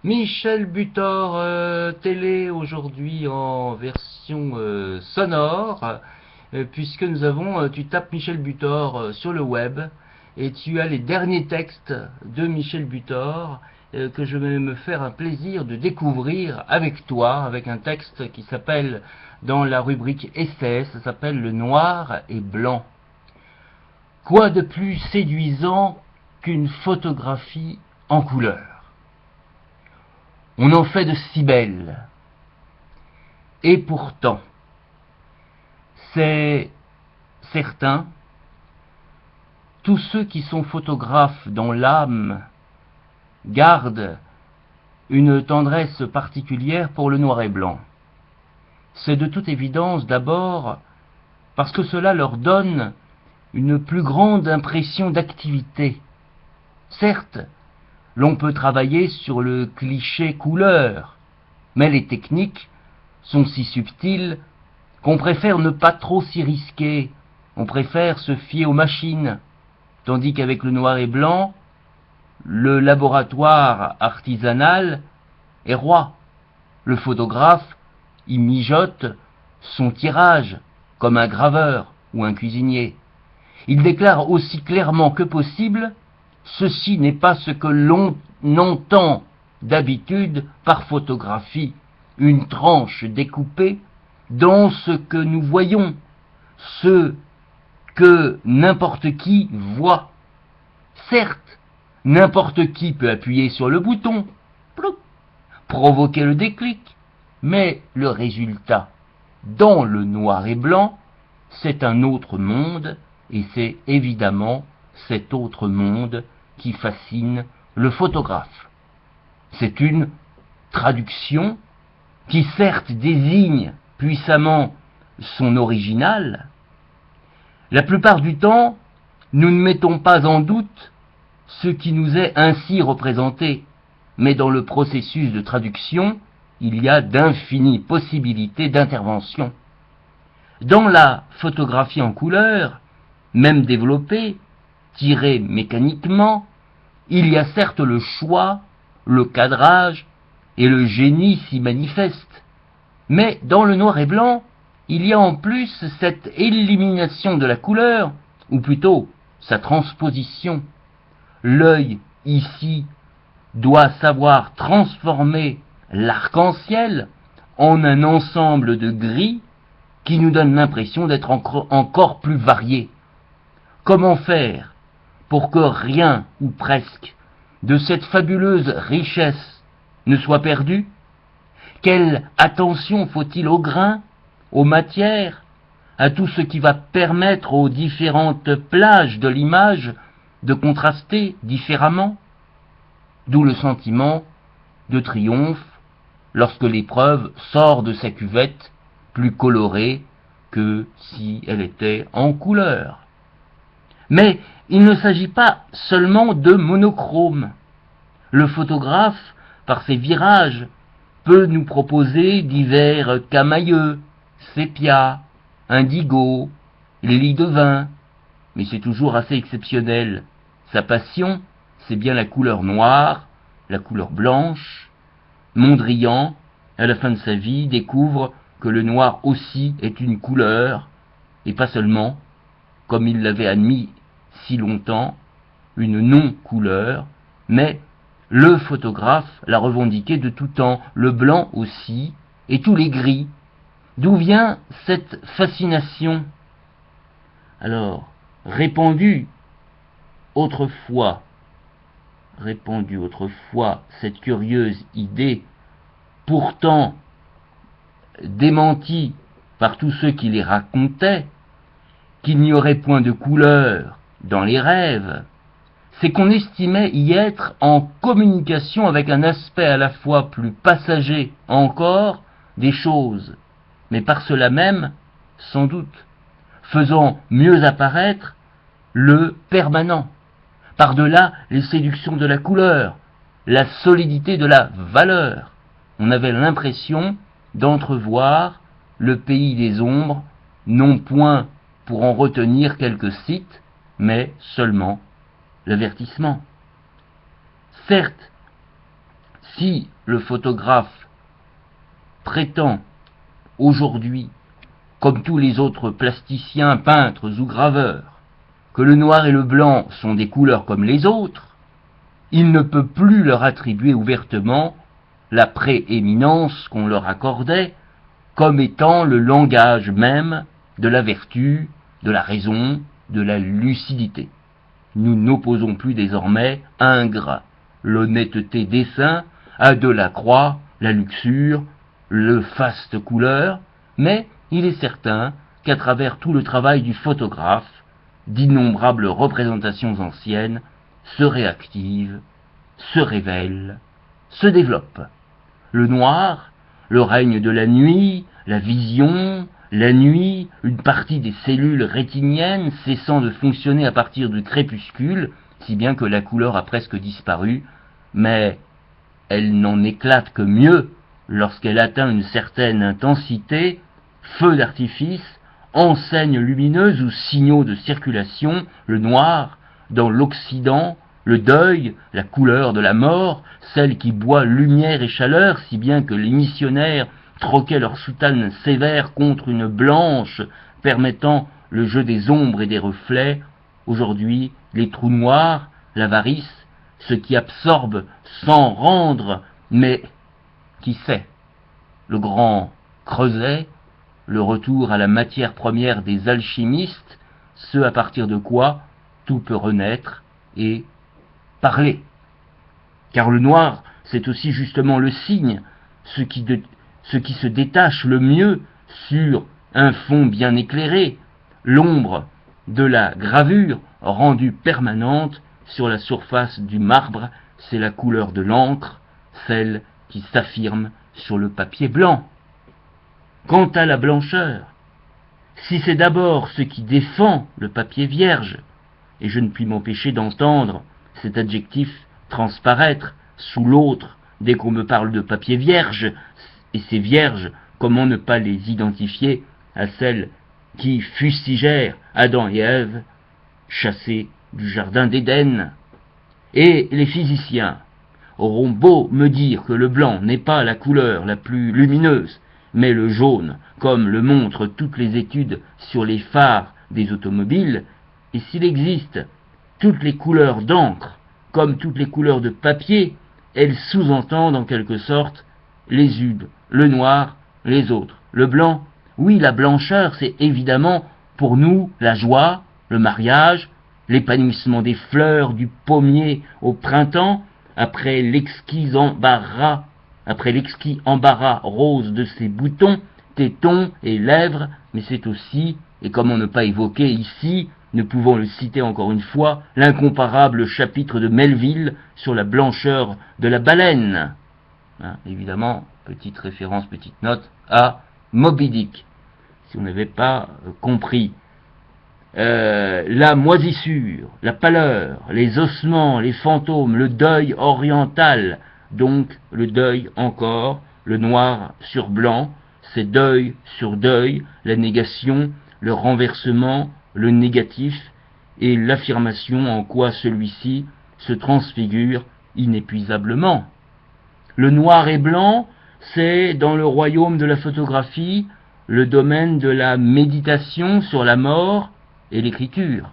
Michel Butor, télé aujourd'hui en version sonore, puisque tu tapes Michel Butor sur le web et tu as les derniers textes de Michel Butor que je vais me faire un plaisir de découvrir avec toi, avec un texte qui s'appelle, dans la rubrique essai, ça s'appelle Le noir et blanc. Quoi de plus séduisant qu'une photographie en couleur? On en fait de si belles. Et pourtant, c'est certain, tous ceux qui sont photographes dans l'âme gardent une tendresse particulière pour le noir et blanc. C'est de toute évidence d'abord parce que cela leur donne une plus grande impression d'activité. Certes, l'on peut travailler sur le cliché couleur, mais les techniques sont si subtiles qu'on préfère ne pas trop s'y risquer, on préfère se fier aux machines, tandis qu'avec le noir et blanc, le laboratoire artisanal est roi. Le photographe y mijote son tirage, comme un graveur ou un cuisinier. Il déclare aussi clairement que possible: ceci n'est pas ce que l'on entend d'habitude par photographie, une tranche découpée dans ce que nous voyons, ce que n'importe qui voit. Certes, n'importe qui peut appuyer sur le bouton, plouc, provoquer le déclic, mais le résultat, dans le noir et blanc, c'est un autre monde, et c'est évidemment cet autre monde qui fascine le photographe. C'est une traduction qui certes désigne puissamment son original. La plupart du temps, nous ne mettons pas en doute ce qui nous est ainsi représenté, mais dans le processus de traduction, il y a d'infinies possibilités d'intervention. Dans la photographie en couleur, même développée, tirée mécaniquement, il y a certes le choix, le cadrage, et le génie s'y manifeste. Mais dans le noir et blanc, il y a en plus cette élimination de la couleur, ou plutôt sa transposition. L'œil, ici, doit savoir transformer l'arc-en-ciel en un ensemble de gris qui nous donne l'impression d'être encore plus varié. Comment faire pour que rien, ou presque, de cette fabuleuse richesse ne soit perdu? Quelle attention faut-il au grain, aux matières, à tout ce qui va permettre aux différentes plages de l'image de contraster différemment? D'où le sentiment de triomphe lorsque l'épreuve sort de sa cuvette plus colorée que si elle était en couleur. Mais il ne s'agit pas seulement de monochrome. Le photographe, par ses virages, peut nous proposer divers camailleux, sépia, indigo, les lits de vin, mais c'est toujours assez exceptionnel. Sa passion, c'est bien la couleur noire, la couleur blanche. Mondrian, à la fin de sa vie, découvre que le noir aussi est une couleur, et pas seulement, comme il l'avait admis si longtemps, une non-couleur, mais le photographe l'a revendiqué de tout temps, le blanc aussi, et tous les gris. D'où vient cette fascination? Alors, répandue autrefois, cette curieuse idée, pourtant démentie par tous ceux qui les racontaient, qu'il n'y aurait point de couleur dans les rêves, c'est qu'on estimait y être en communication avec un aspect à la fois plus passager encore des choses, mais par cela même, sans doute, faisant mieux apparaître le permanent, par-delà les séductions de la couleur, la solidité de la valeur. On avait l'impression d'entrevoir le pays des ombres, non point pour en retenir quelques sites, mais seulement l'avertissement. Certes, Si le photographe prétend aujourd'hui, comme tous les autres plasticiens, peintres ou graveurs, que le noir et le blanc sont des couleurs comme les autres, il ne peut plus leur attribuer ouvertement la prééminence qu'on leur accordait comme étant le langage même de la vertu, de la raison, de la lucidité. Nous n'opposons plus désormais ingrat l'honnêteté dessein à de la croix, la luxure, le faste couleur, mais il est certain qu'à travers tout le travail du photographe, d'innombrables représentations anciennes se réactivent, se révèlent, se développent. Le noir, le règne de la nuit, la vision, la nuit, une partie des cellules rétiniennes cessant de fonctionner à partir du crépuscule, si bien que la couleur a presque disparu, mais elle n'en éclate que mieux lorsqu'elle atteint une certaine intensité, feux d'artifice, enseignes lumineuses ou signaux de circulation, le noir, dans l'Occident, le deuil, la couleur de la mort, celle qui boit lumière et chaleur, si bien que les missionnaires troquaient leur soutane sévère contre une blanche permettant le jeu des ombres et des reflets. Aujourd'hui, les trous noirs, l'avarice, ce qui absorbe sans rendre, mais qui sait, le grand creuset, le retour à la matière première des alchimistes, ce à partir de quoi tout peut renaître et parler. Car le noir, c'est aussi justement le signe, ce qui se détache le mieux sur un fond bien éclairé, l'ombre de la gravure rendue permanente sur la surface du marbre, c'est la couleur de l'encre, celle qui s'affirme sur le papier blanc. Quant à la blancheur, si c'est d'abord ce qui défend le papier vierge, et je ne puis m'empêcher d'entendre cet adjectif transparaître sous l'autre dès qu'on me parle de papier vierge, et ces vierges, comment ne pas les identifier à celles qui fustigèrent Adam et Ève, chassés du jardin d'Éden. Et les physiciens auront beau me dire que le blanc n'est pas la couleur la plus lumineuse, mais le jaune, comme le montrent toutes les études sur les phares des automobiles, et s'il existe toutes les couleurs d'encre, comme toutes les couleurs de papier, elles sous-entendent en quelque sorte les unes, le noir, les autres. Le blanc, oui, la blancheur, c'est évidemment pour nous la joie, le mariage, l'épanouissement des fleurs du pommier au printemps, après l'exquis embarras rose de ses boutons, tétons et lèvres, mais c'est aussi, et comment ne pas évoquer ici, ne pouvons le citer encore une fois, l'incomparable chapitre de Melville sur la blancheur de la baleine. Évidemment, petite référence, petite note à Moby Dick, si on n'avait pas compris. La moisissure, la pâleur, les ossements, les fantômes, le deuil oriental, donc le deuil encore, le noir sur blanc, c'est deuil sur deuil, la négation, le renversement, le négatif et l'affirmation en quoi celui-ci se transfigure inépuisablement. Le noir et blanc, c'est dans le royaume de la photographie le domaine de la méditation sur la mort et l'écriture.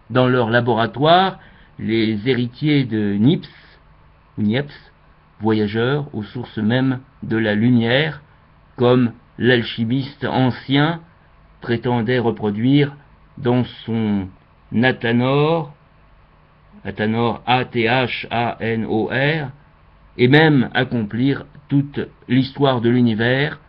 Dans leur laboratoire, les héritiers de Niepce, voyageurs aux sources mêmes de la lumière, comme l'alchimiste ancien prétendait reproduire dans son Athanor, A-T-H-A-N-O-R, et même accomplir toute l'histoire de l'univers.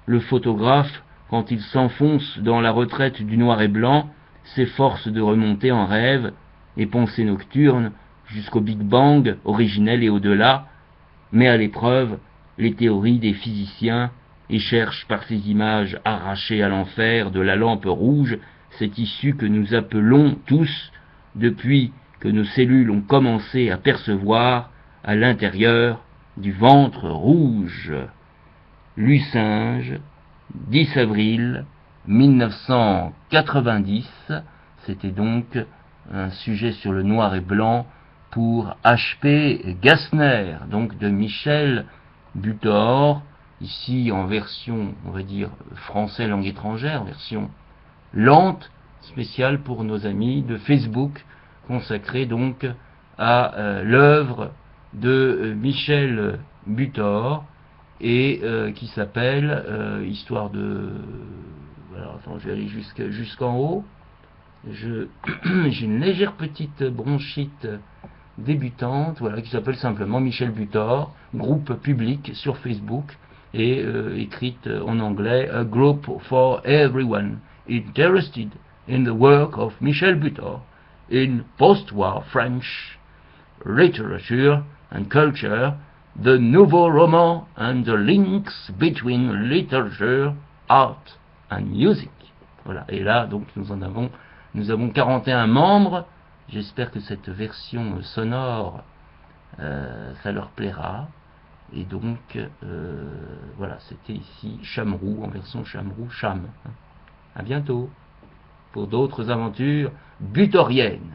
Le photographe, quand il s'enfonce dans la retraite du noir et blanc, s'efforce de remonter en rêve et pensée nocturne jusqu'au Big Bang originel et au-delà, met à l'épreuve les théories des physiciens et cherche par ces images arrachées à l'enfer de la lampe rouge cette issue que nous appelons tous, depuis que nos cellules ont commencé à percevoir, à l'intérieur du ventre rouge. Lucinge, 10 avril 1990, c'était donc un sujet sur le noir et blanc pour H.P. Gassner, donc de Michel Butor, ici en version, on va dire, français langue étrangère, version lente, spéciale pour nos amis de Facebook, consacrée donc à l'œuvre de Michel Butor, et qui s'appelle, histoire de... Alors, attends, je vais aller jusqu'en haut. J'ai une légère petite bronchite débutante, voilà, qui s'appelle simplement Michel Butor, groupe public sur Facebook, et écrite en anglais, A Group for Everyone Interested in the Work of Michel Butor in Post-War French Literature and Culture, the Nouveau Roman and the Links Between Literature, Art and Music. Voilà, et là, donc, nous avons 41 membres. J'espère que cette version sonore, ça leur plaira. Et donc, voilà, c'était ici Chamroux, en version Chamroux, Cham. À bientôt pour d'autres aventures butoriennes.